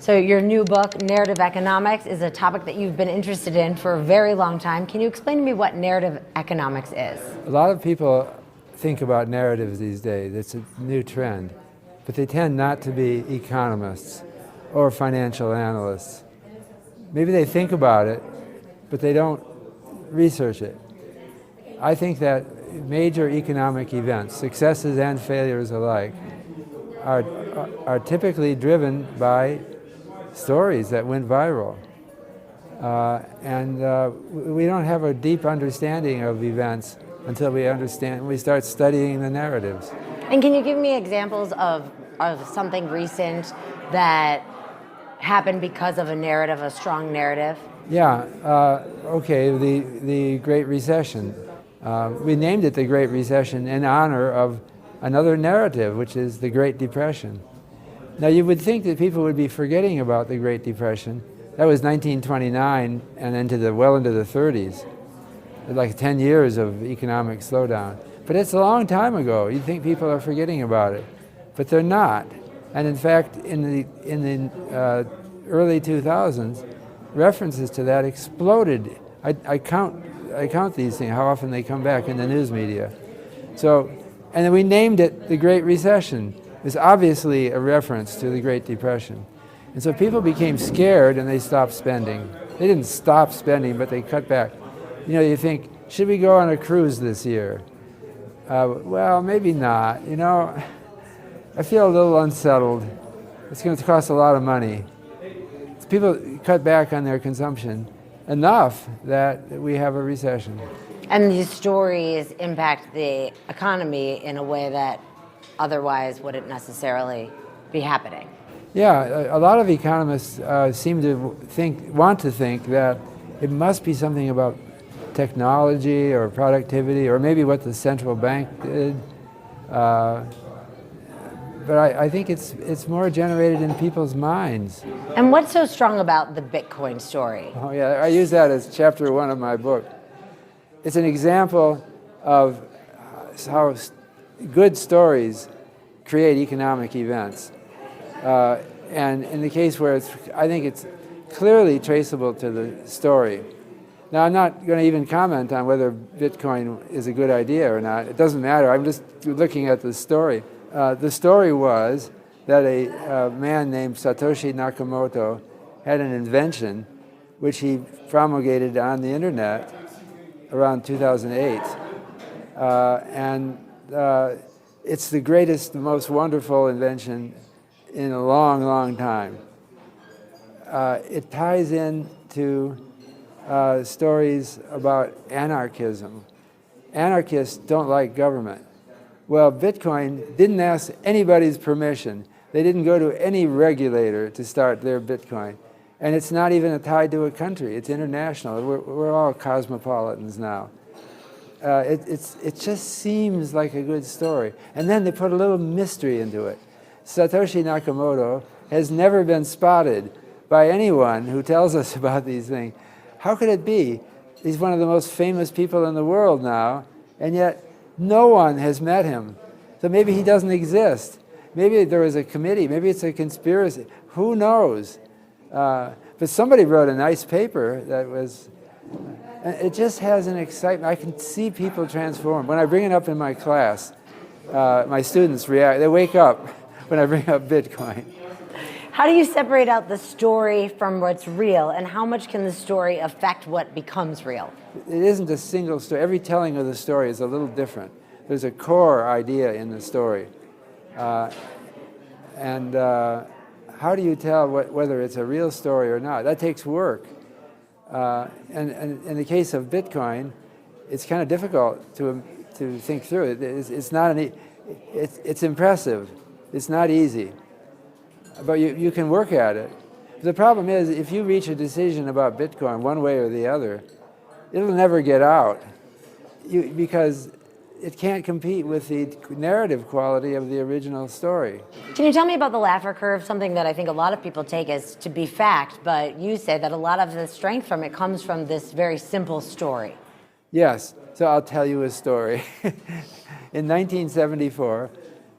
So your new book, Narrative Economics, is a topic that you've been interested in for a very long time. Can you explain to me what narrative economics is? A lot of people think about narratives these days. It's a new trend. But they tend not to be economists or financial analysts. Maybe they think about it, but they don't research it. I think that major economic events, successes and failures alike, are typically driven by stories that went viral. We don't have a deep understanding of events until we start studying the narratives. And can you give me examples of something recent that happened because of a narrative, a strong narrative? Yeah, okay, the Great Recession. We named it the Great Recession in honor of another narrative, which is the Great Depression. Now, you would think that people would be forgetting about the Great Depression. That was 1929 and well into the 30s, like 10 years of economic slowdown. But it's a long time ago. You'd think people are forgetting about it, but they're not. And in fact, in the early 2000s, references to that exploded. I count these things, how often they come back in the news media. And then we named it the Great Recession. It's obviously a reference to the Great Depression. And so people became scared and they stopped spending. They didn't stop spending, but they cut back. You know, you think, should we go on a cruise this year? Well, maybe not. You know, I feel a little unsettled. It's going to cost a lot of money. People cut back on their consumption enough that we have a recession. And these stories impact the economy in a way that otherwise wouldn't necessarily be happening. Yeah, a lot of economists seem to want to think that it must be something about technology or productivity or maybe what the central bank did. But I think it's more generated in people's minds. And what's so strong about the Bitcoin story? Oh yeah, I use that as chapter 1 of my book. It's an example of how good stories create economic events. And in the case where I think it's clearly traceable to the story. Now, I'm not going to even comment on whether Bitcoin is a good idea or not. It doesn't matter. I'm just looking at the story. The story was that a man named Satoshi Nakamoto had an invention which he promulgated on the internet around 2008. It's the greatest, the most wonderful invention in a long, long time. It ties into stories about anarchism. Anarchists don't like government. Well, Bitcoin didn't ask anybody's permission. They didn't go to any regulator to start their Bitcoin. And it's not even tied to a country. It's international. We're all cosmopolitans now. It just seems like a good story. And then they put a little mystery into it. Satoshi Nakamoto has never been spotted by anyone who tells us about these things. How could it be? He's one of the most famous people in the world now, and yet no one has met him. So maybe he doesn't exist. Maybe there was a committee. Maybe it's a conspiracy. Who knows? But somebody wrote a nice paper that was... It just has an excitement. I can see people transform. When I bring it up in my class, my students react. They wake up when I bring up Bitcoin. How do you separate out the story from what's real, and how much can the story affect what becomes real? It isn't a single story. Every telling of the story is a little different. There's a core idea in the story. How do you tell whether it's a real story or not? That takes work. And in the case of Bitcoin, it's kind of difficult to think through it. It's not it's impressive. It's not easy. But you can work at it. The problem is, if you reach a decision about Bitcoin one way or the other, it'll never get out because it can't compete with the narrative quality of the original story. Can you tell me about the Laffer curve, something that I think a lot of people take as to be fact, but you say that a lot of the strength from it comes from this very simple story? Yes, so I'll tell you a story. In 1974,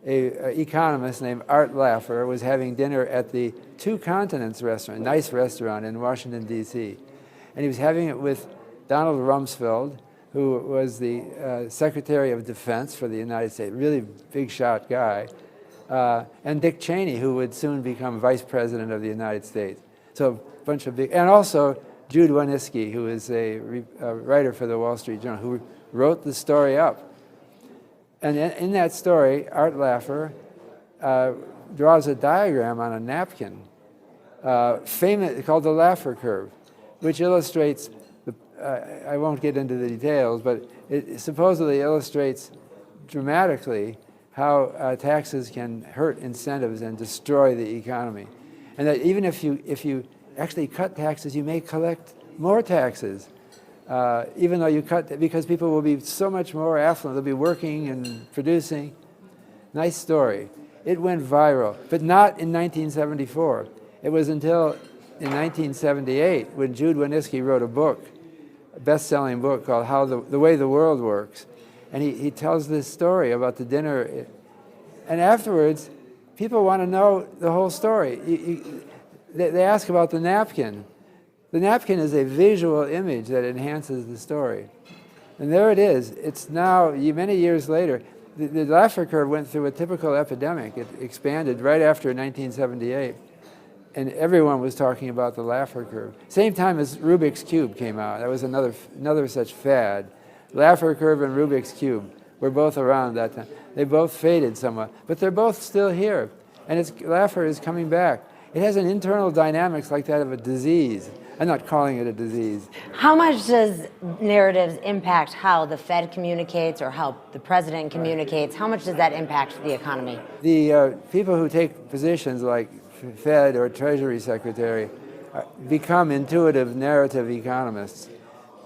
a economist named Art Laffer was having dinner at the Two Continents restaurant, a nice restaurant in Washington, D.C. And he was having it with Donald Rumsfeld, who was the Secretary of Defense for the United States, really big shot guy, and Dick Cheney, who would soon become Vice President of the United States. So a bunch of big, and also Jude Wanniski, who is a writer for the Wall Street Journal, who wrote the story up. And in that story, Art Laffer draws a diagram on a napkin, famous, called the Laffer curve, which illustrates, I won't get into the details, but it supposedly illustrates dramatically how taxes can hurt incentives and destroy the economy. And that even if you actually cut taxes, you may collect more taxes. Even though you cut, because people will be so much more affluent, they'll be working and producing. Nice story. It went viral, but not in 1974. It was until in 1978 when Jude Wanniski wrote a book, a best-selling book called How the Way the World Works. And he tells this story about the dinner. And afterwards, people want to know the whole story. They ask about the napkin. The napkin is a visual image that enhances the story. And there it is. It's now, many years later, the Laffer curve went through a typical epidemic. It expanded right after 1978. And everyone was talking about the Laffer curve. Same time as Rubik's Cube came out. That was another such fad. Laffer curve and Rubik's Cube were both around that time. They both faded somewhat, but they're both still here. And Laffer is coming back. It has an internal dynamics like that of a disease. I'm not calling it a disease. How much does narratives impact how the Fed communicates or how the president communicates? How much does that impact the economy? The people who take positions like Fed or Treasury Secretary become intuitive narrative economists,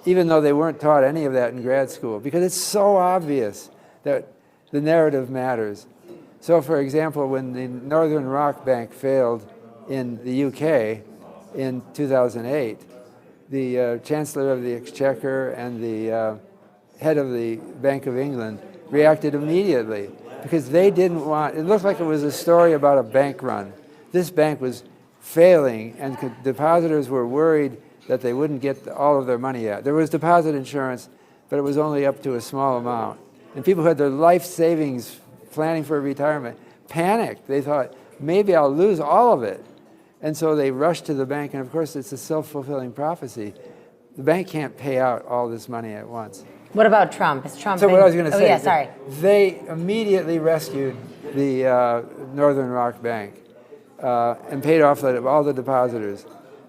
even though they weren't taught any of that in grad school, because it's so obvious that the narrative matters. So, for example, when the Northern Rock Bank failed in the UK in 2008, the Chancellor of the Exchequer and the head of the Bank of England reacted immediately because they didn't want, it looked like it was a story about a bank run. This bank was failing and depositors were worried that they wouldn't get all of their money out. There was deposit insurance, but it was only up to a small amount. And people who had their life savings planning for retirement panicked. They thought, maybe I'll lose all of it. And so they rushed to the bank, and of course it's a self-fulfilling prophecy. The bank can't pay out all this money at once. What about Trump? Is Trump? So what I was going to say, yeah, sorry. They immediately rescued the Northern Rock Bank and paid off all the depositors.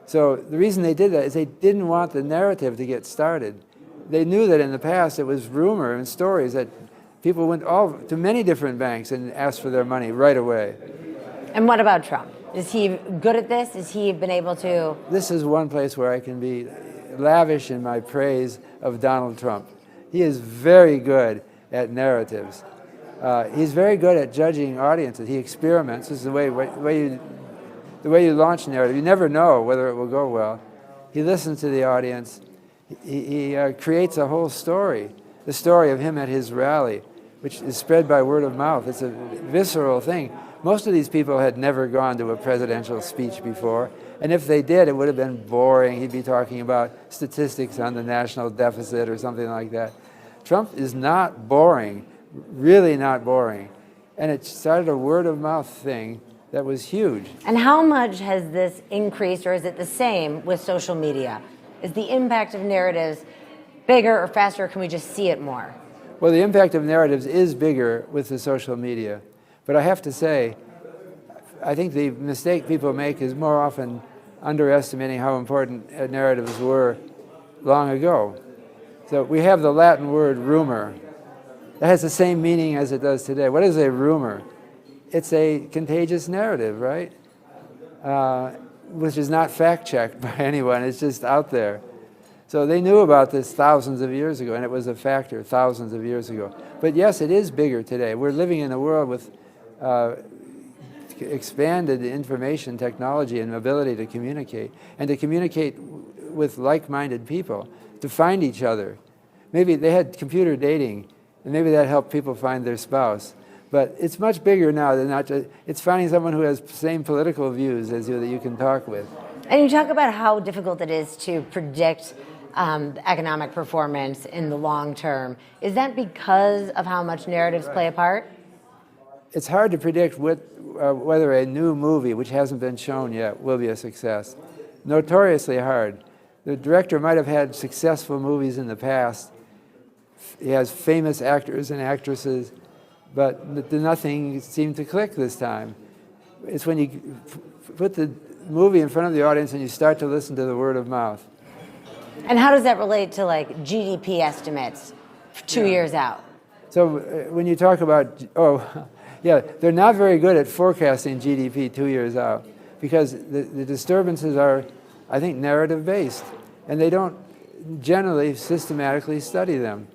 So the reason they did that is they didn't want the narrative to get started. They knew that in the past it was rumor and stories that people went to many different banks and asked for their money right away. And what about Trump? Is he good at this? Has he been able to? This is one place where I can be lavish in my praise of Donald Trump. He is very good at narratives. He's very good at judging audiences. He experiments. This is the way you launch narrative. You never know whether it will go well. He listens to the audience. He creates a whole story, the story of him at his rally, which is spread by word of mouth. It's a visceral thing. Most of these people had never gone to a presidential speech before, and if they did, it would have been boring. He'd be talking about statistics on the national deficit or something like that. Trump is not boring, really not boring, and it started a word of mouth thing that was huge. And how much has this increased, or is it the same with social media? Is the impact of narratives bigger or faster, or can we just see it more? Well, the impact of narratives is bigger with the social media. But I have to say, I think the mistake people make is more often underestimating how important narratives were long ago. So we have the Latin word rumor. That has the same meaning as it does today. What is a rumor? It's a contagious narrative, right? Which is not fact-checked by anyone. It's just out there. So they knew about this thousands of years ago, and it was a factor thousands of years ago. But yes, it is bigger today. We're living in a world with expanded information technology and ability to communicate, and to communicate with like-minded people, to find each other. Maybe they had computer dating, and maybe that helped people find their spouse. But it's much bigger now than not just, it's finding someone who has the same political views as you that you can talk with. And you talk about how difficult it is to predict economic performance in the long term. Is that because of how much narratives play a part? It's hard to predict whether a new movie, which hasn't been shown yet, will be a success. Notoriously hard. The director might have had successful movies in the past. He has famous actors and actresses, but nothing seemed to click this time. It's when you put the movie in front of the audience and you start to listen to the word of mouth. And how does that relate to like GDP estimates 2 years out? So when you talk about, yeah, they're not very good at forecasting GDP 2 years out because the disturbances are, I think, narrative-based, and they don't generally systematically study them.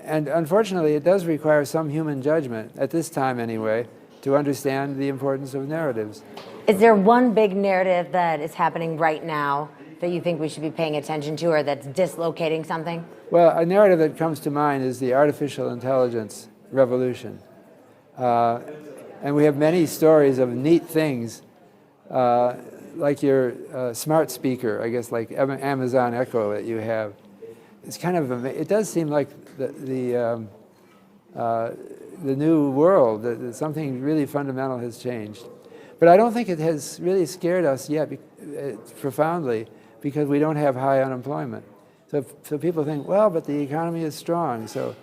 And unfortunately, it does require some human judgment, at this time anyway, to understand the importance of narratives. Is there one big narrative that is happening right now that you think we should be paying attention to or that's dislocating something? Well, a narrative that comes to mind is the artificial intelligence revolution. And we have many stories of neat things, like your smart speaker, I guess, like Amazon Echo that you have. It's kind of, it does seem like the new world, that something really fundamental has changed. But I don't think it has really scared us yet profoundly because we don't have high unemployment. So people think, well, but the economy is strong, so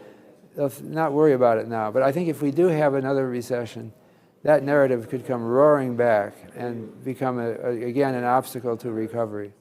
they'll not worry about it now. But I think if we do have another recession, that narrative could come roaring back and become, again, an obstacle to recovery.